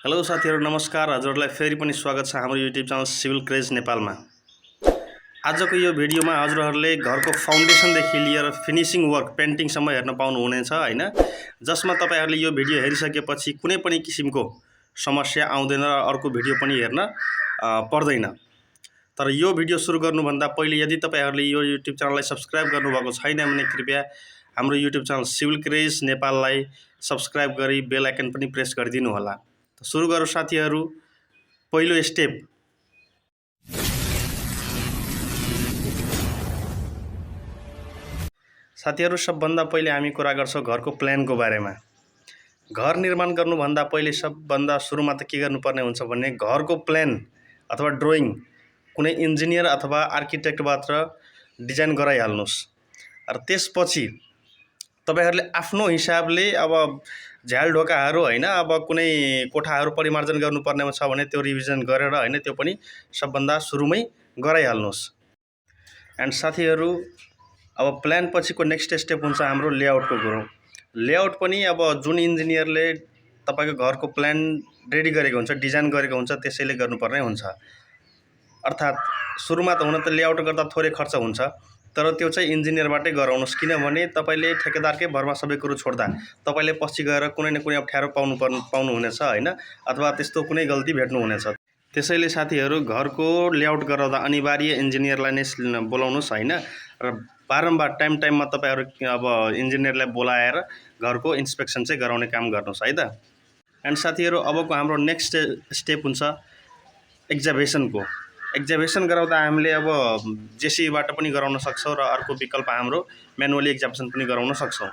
Hello साथीहरु नमस्कार। हजुरलाई फेरि पनि स्वागत छ हाम्रो युट्युब च्यानल सिभिल क्रेज नेपालमा। आजको यो भिडियोमा हजुरहरूले घरको फाउन्डेसनदेखि लिएर फिनिशिङ वर्क पेन्टिङसम्म हेर्न पाउनुहुनेछ हैन, जसमा तपाईहरुले यो भिडियो हेरिसकेपछि कुनै पनि किसिमको समस्या आउँदैन र अर्को भिडियो पनि हेर्न पर्दैन। तर यो भिडियो सुरु गर्नुभन्दा पहिले यदि तपाईहरुले यो युट्युब च्यानललाई सब्स्क्राइब गर्नुभएको छैन भने कृपया हाम्रो युट्युब च्यानल सिभिल क्रेज नेपाललाई सब्स्क्राइब गरी बेल आइकन पनि प्रेस गरिदिनु होला। सुरु गरौँ साथीहरु। पहिलो स्टेप साथीहरु, सबभन्दा पहिले हामी कुरा गर्छौं घरको प्लानको बारेमा। घर निर्माण गर्नुभन्दा पहिले सबभन्दा सुरुमा त के गर्नुपर्ने हुन्छ भने घरको प्लान अथवा ड्राइङ कुनै इन्जिनियर अथवा आर्किटेक्टबाट डिजाइन गराइहाल्नुस्। र त्यसपछि तपाईहरुले आफ्नो हिसाबले अब झ्याल ढोकाहरू हैन, अब कुनै कोठाहरू परिमार्जन गर्नुपर्ने छ भने त्यो रिभिजन गरेर हैन, त्यो पनि सबभन्दा सुरुमै गराइहाल्नुस्। एन्ड साथीहरु, अब प्लान पछिको नेक्स्ट स्टेप हुन्छ हाम्रो लेआउटको कुरो। लेआउट पनि अब जुन इन्जिनियरले तपाईको घरको प्लान रेडी गरेको हुन्छ, डिजाइन गरेको हुन्छ, त्यसैले गर्नुपर्ने हुन्छ। अर्थात् सुरुमा त हुन त लेआउट गर्दा थोरै खर्च हुन्छ, तर त्यो चाहिँ इन्जिनियरबाटै गराउनुस्। किनभने तपाईले ठेकेदारकै भरमा सबै कुरो छोड्दा तपाईले पछि गएर कुनै न कुनै अप्ठ्यारो पाउनुहुनेछ हैन, अथवा त्यस्तो कुनै गल्ती भेट्नुहुनेछ। त्यसैले साथीहरु, घरको लेआउट गराउँदा अनिवार्य इन्जिनियरलाई नै बोलाउनुस् हैन, र बारम्बार टाइममा तपाईहरु अब इन्जिनियरलाई बोलाएर घरको इन्स्पेक्सन चाहिँ गराउने काम गर्नुस् है त। एन्ड साथीहरु, अबको हाम्रो नेक्स्ट स्टेप हुन्छ एक्जाभेसनको। एक्जाभेसन गराउँदा हामीले अब जेसीबीबाट पनि गराउन सक्छौं र अर्को विकल्प हाम्रो म्यानुअली एक्जाभेसन पनि गराउन सक्छौं।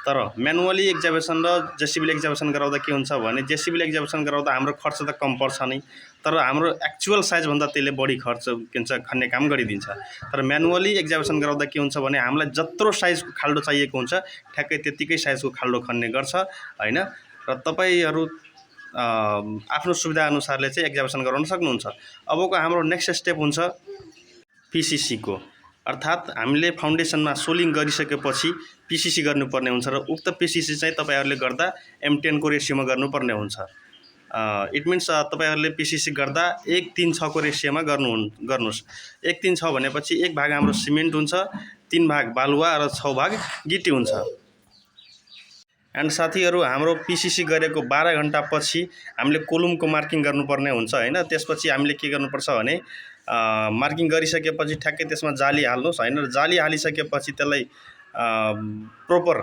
तर म्यानुअली एक्जाभेसन र जेसीबीले एक्जाभेसन गराउँदा के हुन्छ भने जेसीबीले एक्जाभेसन गराउँदा हाम्रो खर्च त कम पर्छ नै, तर हाम्रो एक्चुअल साइज भन्दा त्यसले बढी खर्च खन्ने काम गरिदिन्छ। तर म्यानुअली एक्जाभेसन गराउँदा के हुन्छ भने हामीलाई जत्रो साइजको खाल्डो चाहिएको हुन्छ ठ्याक्कै त्यतिकै साइजको खाल्डो खन्ने गर्छ हैन, र तपाईहरु आफ्नो सुविधा अनुसारले चाहिँ एक्जाभेसन गराउन सक्नुहुन्छ। अबको हाम्रो नेक्स्ट स्टेप हुन्छ पीसीसी को। अर्थात् हामीले फाउन्डेसनमा सोलिङ गरिसकेपछि पीसीसी गर्नुपर्ने हुन्छ र उक्त पीसीसी चाहिँ तपाईहरुले गर्दा M10 को रेशियोमा गर्नुपर्ने हुन्छ। इट मिन्स तपाईहरुले पीसीसी गर्दा 1:3:6 को रेशियोमा गर्नुस्। 1:3:6 भनेपछि 1 भाग हाम्रो सिमेन्ट हुन्छ, 3 भाग बालुवा र 6 भाग गिटी हुन्छ। एन्ड साथीहरु, हाम्रो पीसीसी गरेको 12 घण्टा पछि हामीले कोलुमको मार्किङ गर्नुपर्ने हुन्छ हैन। त्यसपछि हामीले के गर्नुपर्छ भने मार्किङ गरिसकेपछि ठ्याक्कै त्यसमा जाली हाल्नुस् हैन, र जाली हालिसकेपछि त्यसलाई प्रोपर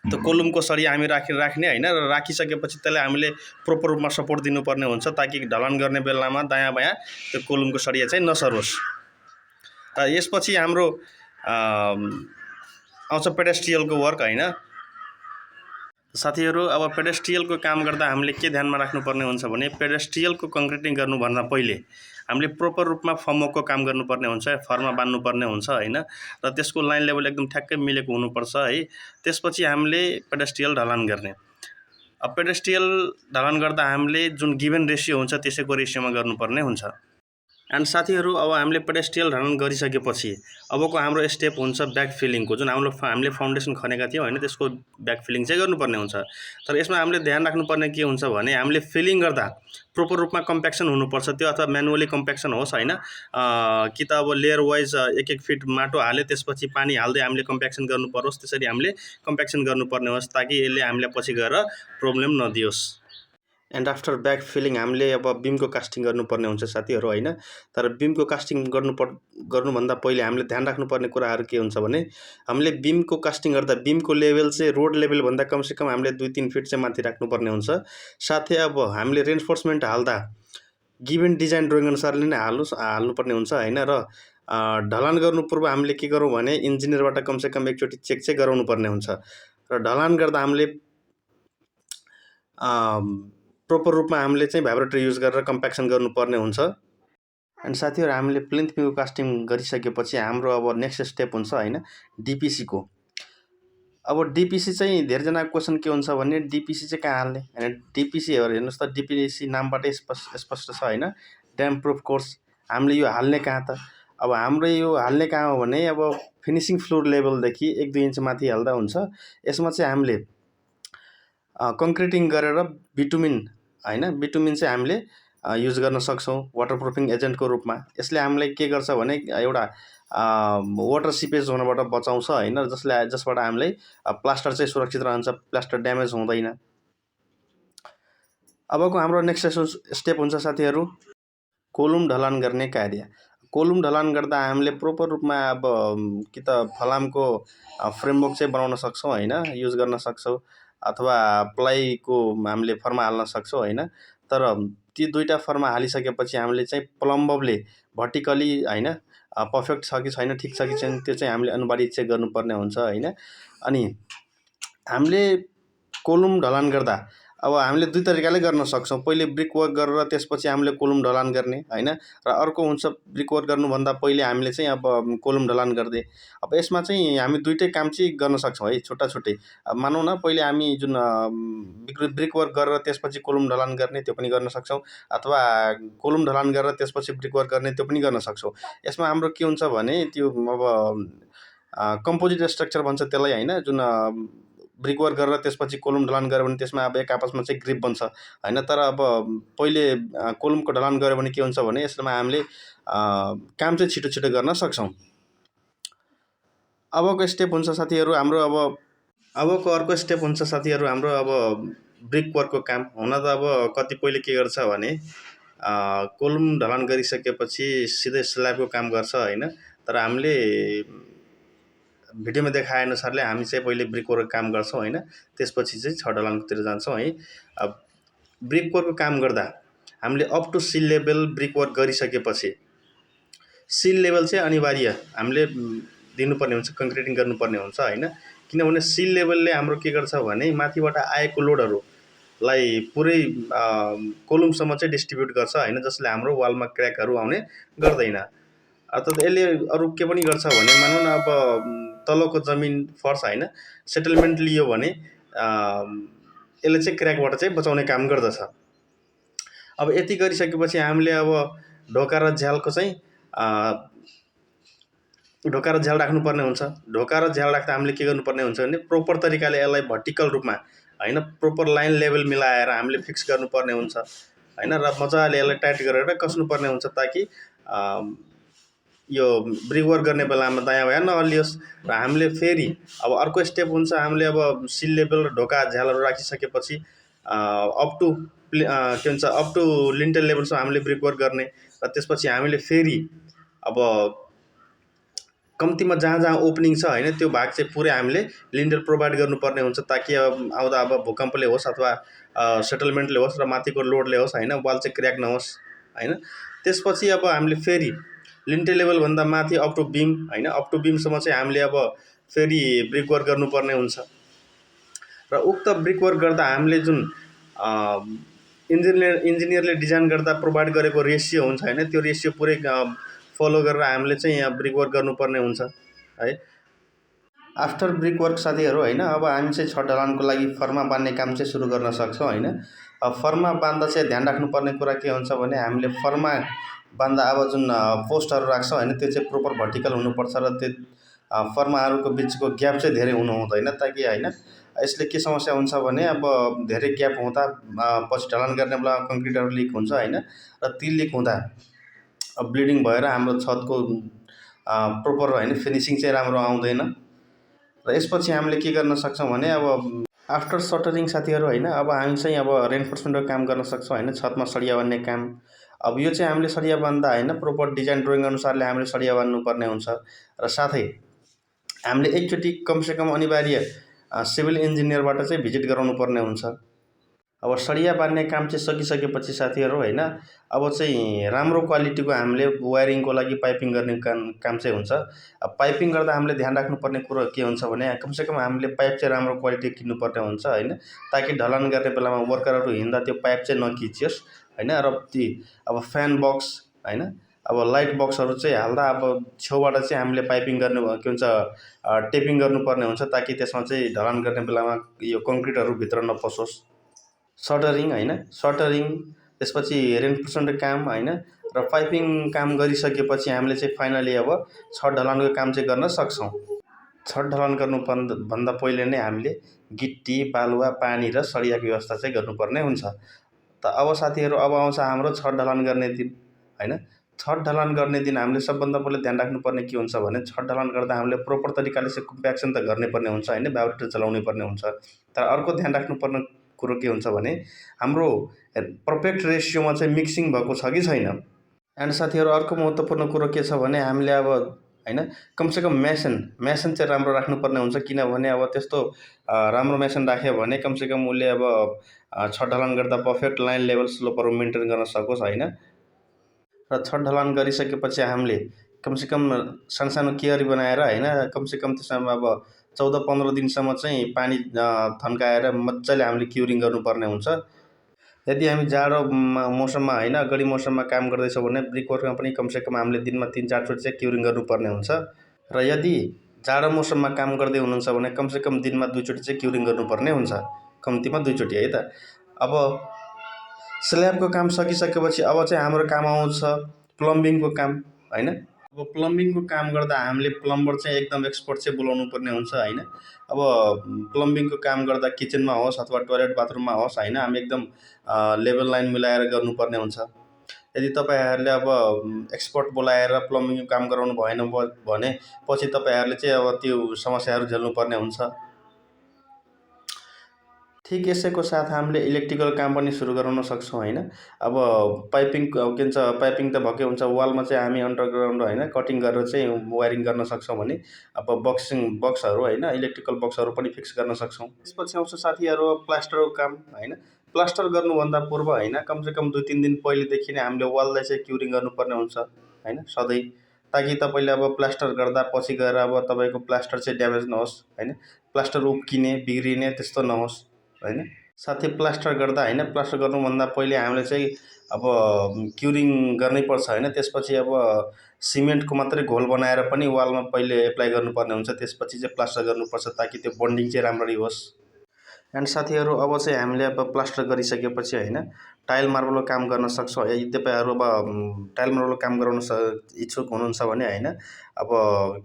त्यो कोलुमको सरिया हामी राख्ने हैन, र राखिसकेपछि त्यसलाई हामीले प्रोपर रूपमा सपोर्ट दिनुपर्ने हुन्छ ताकि ढलान गर्ने बेलामा दायाँ बायाँ त्यो कोलुमको सरिया चाहिँ नसरोस्। र यसपछि हाम्रो आउँछ पेडेस्ट्रियलको वर्क हैन। साथीहरु, अब पेडेस्ट्रियलको काम गर्दा हामीले के ध्यानमा राख्नुपर्ने हुन्छ भने पेडेस्ट्रियलको कङ्क्रिटिङ गर्नुभन्दा पहिले हामीले प्रोपर रूपमा फर्मवर्कको काम गर्नुपर्ने हुन्छ, फर्ममा बान्नुपर्ने हुन्छ हैन, र त्यसको लाइन लेभल एकदम ठ्याक्कै मिलेको हुनुपर्छ है। त्यसपछि हामीले पेडेस्ट्रियल ढलान गर्ने। अब पेडेस्ट्रियल ढलान गर्दा हामीले जुन गिभन रेशियो हुन्छ त्यसैको रेशियोमा गर्नुपर्ने हुन्छ। एन्ड साथीहरु, अब हामीले पेडेस्ट्रियल ढलान गरिसकेपछि अबको हाम्रो स्टेप हुन्छ ब्याक फिलिङको। जुन हामीले फाउन्डेसन खनेका थियौं हैन, त्यसको ब्याक फिलिङ चाहिँ गर्नुपर्ने हुन्छ। तर यसमा हामीले ध्यान राख्नुपर्ने के हुन्छ भने हामीले फिलिङ गर्दा प्रोपर रूपमा कम्प्याक्सन हुनुपर्छ, त्यो अथवा म्यानुअली कम्प्याक्सन होस् हैन, कि त अब लेयर वाइज 1-1 फिट माटो हाले त्यसपछि पानी हाल्दै हामीले कम्प्याक्सन गर्नु परोस्, त्यसरी हामीले कम्प्याक्सन गर्नुपर्ने होस् ताकि यसले हामीलाई पछि गएर प्रब्लम नदियोस्। एन्ड आफ्टर ब्याक फिलिङ हामीले अब बीमको कास्टिङ गर्नुपर्ने हुन्छ साथीहरु हैन। तर बीमको कास्टिङ गर्नुभन्दा पहिले हामीले ध्यान राख्नुपर्ने कुराहरू के हुन्छ भने हामीले बीमको कास्टिङ गर्दा बीमको लेभल चाहिँ रोड लेभल भन्दा कमसेकम हामीले 2-3 फिट चाहिँ माथि राख्नुपर्ने हुन्छ। साथै अब हामीले रेन्फोर्समेन्ट हाल्दा गिभन डिजाइन ड्राइङ अनुसारले नै हाल्नुपर्ने हुन्छ हैन, र ढलान गर्नु पूर्व हामीले के गरौँ भने इन्जिनियरबाट कमसेकम एकचोटि चेक चाहिँ गराउनुपर्ने हुन्छ, र ढलान गर्दा हामीले प्रोपर रूपमा हामीले चाहिँ भाइब्रेटर युज गरेर कम्प्याक्सन गर्नुपर्ने हुन्छ। एन्ड साथीहरु, हामीले प्लिन्थ बीमको कास्टिङ गरिसकेपछि हाम्रो अब नेक्स्ट स्टेप हुन्छ हैन डीपीसी को। अब डीपीसी चाहिँ धेरैजनाको क्वेसन के हुन्छ भने डीपीसी चाहिँ कहाँ हाल्ने हैन। डीपीसी हेर्नुस् त, डीपीसी नामबाटै स्पष्ट छ हैन, ड्याम प्रुफ कोर्स। हामीले यो हाल्ने कहाँ त? अब हाम्रो यो हाल्ने कहाँ हो भने अब फिनिशिङ फ्लोर लेभलदेखि 1-2 इन्च माथि हाल्दा हुन्छ। यसमा चाहिँ हामीले कङ्क्रिटिङ गरेर बिटुमिन होइन, बिटुमिन चाहिँ हामीले युज गर्न सक्छौँ वाटरप्रुफिङ एजेन्टको रूपमा। यसले हामीलाई के गर्छ भने एउटा वाटर सिपेज हुनबाट बचाउँछ होइन, जसबाट हामीलाई प्लास्टर चाहिँ सुरक्षित रहन्छ, प्लास्टर ड्यामेज हुँदैन। अबको हाम्रो नेक्स्ट स्टेप हुन्छ साथीहरू कोलुम ढलान गर्ने कार्य। कोलुम ढलान गर्दा हामीले प्रोपर रूपमा अब कि त फलामको फ्रेमवर्क चाहिँ बनाउन सक्छौँ होइन, युज गर्न सक्छौँ, अथवा प्लाईको हामीले फर्मा हाल्न सक्छौँ होइन। तर ती दुईवटा फर्मा हालिसकेपछि हामीले चाहिँ प्लम्बले भर्टिकली होइन पर्फेक्ट छ कि छैन, ठिक छ कि छैन, त्यो चाहिँ हामीले अनुवादित चाहिँ गर्नुपर्ने हुन्छ होइन। अनि हामीले कोलुम ढलान गर्दा अब हामीले दुई तरिकाले गर्न सक्छौँ। पहिले ब्रिक वर्क गरेर त्यसपछि हामीले कोलुम ढलान गर्ने होइन, र अर्को हुन्छ ब्रिक वर्क गर्नुभन्दा पहिले हामीले चाहिँ अब कोलुम ढलान गर्दै। अब यसमा चाहिँ हामी दुइटै काम चाहिँ गर्न सक्छौँ है, छुट्टा छुट्टै। अब मानौँ न पहिले हामी जुन ब्रिक वर्क गरेर त्यसपछि कोलुम ढलान गर्ने त्यो पनि गर्न सक्छौँ, अथवा कोलुम ढलान गरेर त्यसपछि ब्रिक वर्क गर्ने त्यो पनि गर्न सक्छौँ। यसमा हाम्रो के हुन्छ भने त्यो अब कम्पोजिट स्ट्रक्चर भन्छ त्यसलाई होइन, जुन ब्रिक वर्क गरेर त्यसपछि कोलुम ढलान गऱ्यो भने त्यसमा अब एक आपसमा चाहिँ ग्रिप बन्छ होइन। तर अब पहिले कोलुमको ढलान गऱ्यो भने के हुन्छ भने यसमा हामीले काम चाहिँ छिटो छिटो गर्न सक्छौँ। अबको स्टेप हुन्छ साथीहरू हाम्रो अबको अर्को स्टेप हुन्छ साथीहरू हाम्रो अब ब्रिक वर्कको काम। हुन त अब कतिपयले के गर्छ भने कोलुम ढलान गरिसकेपछि सिधै स्ल्याबको काम गर्छ होइन। तर हामीले भिडियोमा देखाए अनुसारले हामी चाहिँ पहिले ब्रिक वर्कको काम गर्छौँ होइन, त्यसपछि चाहिँ छत ढलानतिर जान्छौँ है। अब ब्रिक वर्कको काम गर्दा हामीले up to sill level brick work गरिसकेपछि सिल लेभल चाहिँ अनिवार्य हामीले दिनुपर्ने हुन्छ, कङ्क्रिटिङ गर्नुपर्ने हुन्छ होइन। किनभने सिल लेभलले हाम्रो के गर्छ भने माथिबाट आएको लोडहरूलाई पुरै कोलुमसम्म चाहिँ डिस्ट्रिब्युट गर्छ होइन, जसले हाम्रो वालमा क्र्याकहरू आउने गर्दैन। अर्थात् यसले अरू के पनि गर्छ भने मानौँ न अब तलको जमिन फर्स होइन सेटलमेन्ट लियो भने यसले चाहिँ क्र्याकबाट चाहिँ बचाउने काम गर्दछ। अब यति गरिसकेपछि हामीले अब ढोका र झ्यालको चाहिँ ढोका र झ्याल राख्नुपर्ने हुन्छ। ढोका र झ्याल राख्दा हामीले के गर्नुपर्ने हुन्छ भने प्रोपर तरिकाले यसलाई भर्टिकल रूपमा होइन प्रोपर लाइन लेभल मिलाएर हामीले फिक्स गर्नुपर्ने हुन्छ होइन, र मजाले यसलाई टाइट गरेर कस्नुपर्ने हुन्छ ताकि यो ब्रिक वर्क गर्ने बेलामा दायाँ बायाँ नहल्लियोस्। र हामीले फेरि अब अर्को स्टेप हुन्छ हामीले अब सिल लेभल र ढोका झ्यालहरू राखिसकेपछि अप टु के भन्छ अप टु लिन्टल लेभलसम्म हामीले ब्रिक वर्क गर्ने। र त्यसपछि हामीले फेरि अब कम्तीमा जहाँ जहाँ ओपनिङ छ होइन त्यो भाग चाहिँ पुरै हामीले लिन्टल प्रोभाइड गर्नुपर्ने हुन्छ ताकि अब आउँदा अब भूकम्पले होस् अथवा सेटलमेन्टले होस् र माथिको लोडले होस् होइन वाल चाहिँ क्र्याक नहोस् होइन। त्यसपछि अब हामीले फेरि लिन्टल लेभलभन्दा माथि अप टु बिम होइन, अप टु बिमसम्म चाहिँ हामीले अब फेरि ब्रिक वर्क गर्नुपर्ने हुन्छ। र उक्त ब्रिक वर्क गर्दा हामीले जुन इन्जिनियरले डिजाइन गर्दा प्रोभाइड गरेको रेसियो हुन्छ होइन, त्यो रेसियो पुरै फलो गरेर हामीले चाहिँ यहाँ ब्रिक वर्क गर्नुपर्ने हुन्छ है। आफ्टर ब्रिक वर्क साथीहरू होइन अब हामी चाहिँ छत ढलानको लागि फर्मा बाँध्ने काम चाहिँ सुरु गर्न सक्छौँ होइन। अब फर्मा बाँध्दा चाहिँ ध्यान राख्नुपर्ने कुरा के हुन्छ भने हामीले फर्मा बाँध्दा अब जुन पोस्टहरू राख्छौँ होइन त्यो चाहिँ प्रोपर भर्टिकल हुनुपर्छ र त्यो फर्माहरूको बिचको ग्याप चाहिँ धेरै हुनु हुँदैन, ताकि होइन यसले के समस्या हुन्छ भने अब धेरै ग्याप हुँदा पछि ढलान गर्ने बेलामा कङ्क्रिटहरू लिक हुन्छ होइन, र ती लिक हुँदा ब्लिडिङ भएर हाम्रो छतको प्रोपर होइन फिनिसिङ चाहिँ राम्रो आउँदैन। र यसपछि हामीले के गर्न सक्छौँ भने अब आफ्टर सटरिङ साथीहरू होइन अब हामी चाहिँ अब रेन्फोर्समेन्टको काम गर्न सक्छौँ होइन, छतमा सरिया बान्ने काम। अब यो चाहिँ हामीले सरिया बान्दा होइन प्रोपर डिजाइन ड्रइङ अनुसारले हामीले सरिया बान्नुपर्ने हुन्छ। र साथै हामीले एकचोटि कमसेकम अनिवार्य सिभिल इन्जिनियरबाट चाहिँ भिजिट गराउनु पर्ने हुन्छ। अब सरिया बान्ने काम चाहिँ सकिसकेपछि साथीहरू होइन अब चाहिँ राम्रो क्वालिटीको हामीले वायरिङको लागि पाइपिङ गर्ने काम चाहिँ हुन्छ। अब पाइपिङ गर्दा हामीले ध्यान राख्नुपर्ने कुरो के हुन्छ भने कमसेकम हामीले पाइप चाहिँ राम्रो क्वालिटी किन्नुपर्ने हुन्छ होइन, ताकि ढलान गर्ने बेलामा वर्करहरू हिँड्दा त्यो पाइप चाहिँ नखिचियोस् होइन। र ती अब फ्यान बक्स होइन अब लाइट बक्सहरू चाहिँ हाल्दा अब छेउबाट चाहिँ हामीले पाइपिङ गर्नु के भन्छ टेपिङ गर्नुपर्ने हुन्छ ताकि त्यसमा चाहिँ ढलान गर्ने बेलामा यो कङ्क्रिटहरू भित्र नपसोस्। सटरिङ होइन, सटरिङ त्यसपछि रेन्फोर्समेन्टको काम होइन र पाइपिङ काम गरिसकेपछि हामीले चाहिँ फाइनली अब छत ढलानको काम चाहिँ गर्न सक्छौँ। छत ढलान भन्दा पहिले नै हामीले गिट्टी बालुवा पानी र सरियाको व्यवस्था चाहिँ गर्नुपर्ने हुन्छ। त अब साथीहरू अब आउँछ हाम्रो छत ढलान गर्ने दिन हैन। छत ढलान गर्ने दिन हामीले सबभन्दा पहिले ध्यान राख्नुपर्ने के हुन्छ भने छत ढलान गर्दा हामीले प्रोपर तरिकाले चाहिँ कम्प्याक्सन त गर्नुपर्ने हुन्छ हैन, ब्यारोमिटर चलाउनै पर्ने हुन्छ। तर अर्को ध्यान राख्नुपर्ने कुरो के हुन्छ भने हाम्रो पर्फेक्ट रेसियोमा चाहिँ मिक्सिङ भएको छ कि छैन। एन्ड साथीहरू अर्को महत्त्वपूर्ण कुरो के छ भने हामीले अब हैन कमसेकम मेसन चाहिँ राम्रो राख्नुपर्ने हुन्छ, किनभने अब त्यस्तो राम्रो मेसन राख्यो भने कमसेकम उसले अब छत ढलान गर्दा पर्फेक्ट लाइन लेभल स्लोपहरू मेन्टेन गर्न सकोस् हैन। र छत ढलान गरिसकेपछि हामीले कमसेकम सानो कियारी बनाएर हैन कमसेकम त्यसमा अब 14-15 दिनसम्म चाहिँ पानी थन्काएर मजाले हामीले क्युरिङ गर्नुपर्ने हुन्छ। यदि हामी जाडो मौसममा हैन गढी मौसममा काम गर्दैछौँ भने ब्रिकवर्कमा पनि कमसेकम हामीले दिनमा 3-4 चोटि चाहिँ क्युरिङ गर्नुपर्ने हुन्छ। र यदि जाडो मौसममा काम गर्दै हुनुहुन्छ भने कमसेकम दिनमा 2 चोटि चाहिँ क्युरिङ गर्नुपर्ने हुन्छ, कम्तीमा 2 चोटि है त। अब स्ल्याबको काम सकिसकेपछि अब चाहिँ हाम्रो काम आउँछ प्लम्बिङको काम हैन। अब प्लम्बिङको काम गर्दा हामीले प्लम्बर चाहिँ एकदम एक्सपर्ट चाहिँ बोलाउनु पर्ने हुन्छ हैन। अब प्लम्बिङको काम गर्दा किचनमा होस् अथवा टोयलेट बाथरुममा होस् हैन हामी एकदम लेभल लाइन मिलाएर गर्नुपर्ने हुन्छ। यदि तपाईँहरूले अब एक्सपर्ट बोलाएर प्लम्बिङको काम गराउनु भएन भने पछि तपाईँहरूले चाहिँ अब त्यो समस्याहरू झेल्नुपर्ने हुन्छ। ठिक यसैको साथ हामीले इलेक्ट्रिकल काम पनि सुरु गराउन सक्छौँ हैन। अब पाइपिङ के भन्छ पाइपिङ त भएकै हुन्छ, वालमा चाहिँ हामी अन्डरग्राउन्ड हैन कटिङ गरेर चाहिँ वायरिङ गर्न सक्छौँ भने अब बक्सहरू हैन इलेक्ट्रिकल बक्सहरू पनि फिक्स गर्न सक्छौँ। त्यसपछि आउँछ साथीहरू प्लास्टरको काम हैन। प्लास्टर गर्नुभन्दा पूर्व हैन कमसेकम 2-3 दिन पहिलेदेखि नै हामीले वाललाई चाहिँ क्युरिङ गर्नुपर्ने हुन्छ हैन सधैँ, ताकि तपाईँले अब प्लास्टर गर्दा पछि गएर अब तपाईँको प्लास्टर चाहिँ ड्यामेज नहोस् हैन, प्लास्टर उक्किने बिग्रिने त्यस्तो नहोस् हैन। साथै प्लास्टर गर्दा हैन प्लास्टर गर्नुभन्दा पहिले हामीले चाहिँ अब क्युरिङ गर्नैपर्छ हैन। त्यसपछि अब सिमेन्टको मात्रै घोल बनाएर पनि वालमा पहिले एप्लाई गर्नुपर्ने हुन्छ, त्यसपछि चाहिँ प्लास्टर गर्नुपर्छ ताकि त्यो बन्डिङ चाहिँ राम्ररी होस्। एन्ड साथीहरू अब चाहिँ हामीले अब प्लास्टर गरिसकेपछि हैन टाइल मार्बलको काम गर्न सक्छौँ। यदि तपाईँहरू अब टाइल मार्बलको काम गराउन इच्छुक हुनुहुन्छ भने हैन अब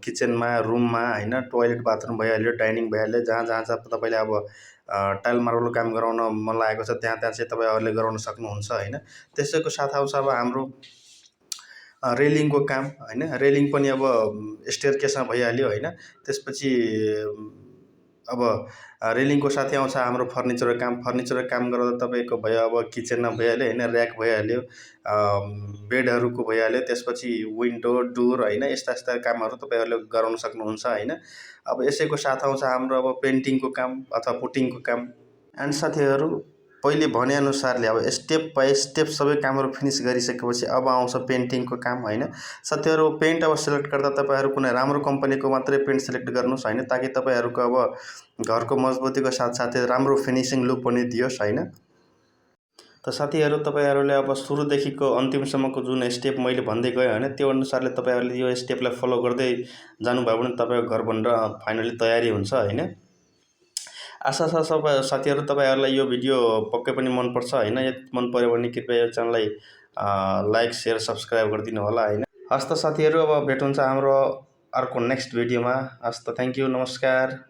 किचनमा रुममा हैन टोयलेट बाथरुम भइहाल्यो, डाइनिङ भइहाल्यो, जहाँ तपाईँले अब टाइल मार्बलको काम गराउन मन लागेको छ त्यहाँ चाहिँ तपाईँहरूले गराउन सक्नुहुन्छ हैन। त्यसैको साथ आउँछ अब हाम्रो रेलिङको काम हैन। रेलिङ पनि अब स्टेयरकेसमा भइहाल्यो हैन। त्यसपछि अब रेलिङको साथै आउँछ हाम्रो फर्निचरको काम गर्दा तपाईँको भयो अब किचनमा भइहाल्यो हैन, ऱ्याक भइहाल्यो, बेडहरूको भइहाल्यो, त्यसपछि विन्डो डोर हैन यस्ता कामहरू तपाईँहरूले गराउन सक्नुहुन्छ हैन। अब यसैको साथ आउँछ हाम्रो अब पेन्टिङको काम अथवा पुटिङको काम। एन्ड साथीहरू पहिले भनेअनुसारले अब स्टेप बाई स्टेप सबै कामहरू फिनिस गरिसकेपछि अब आउँछ पेन्टिङको काम हैन। साथीहरू पेन्ट अब सेलेक्ट गर्दा तपाईँहरू कुनै राम्रो कम्पनीको मात्रै पेन्ट सेलेक्ट गर्नुहोस् हैन, ताकि तपाईँहरूको अब घरको मजबुतीको साथसाथै राम्रो फिनिसिङ लुक पनि दियोस् हैन। त साथीहरू तपाईँहरूले अब सुरुदेखिको अन्तिमसम्मको जुन स्टेप मैले भन्दै गएँ हैन त्यो अनुसारले तपाईँहरूले यो स्टेपलाई फलो गर्दै जानुभयो भने तपाईँको घर बनेर फाइनली तयारी हुन्छ हैन। आशा छ साथीहरू तपाईँहरूलाई यो भिडियो पक्कै पनि मनपर्छ हैन। यदि मन पर्यो भने कृपया यो च्यानललाई लाइक सेयर सब्सक्राइब गरिदिनु होला हैन। हस् त साथीहरू अब भेट हुन्छ हाम्रो अर्को नेक्स्ट भिडियोमा। हस् त थ्याङ्क यू, नमस्कार।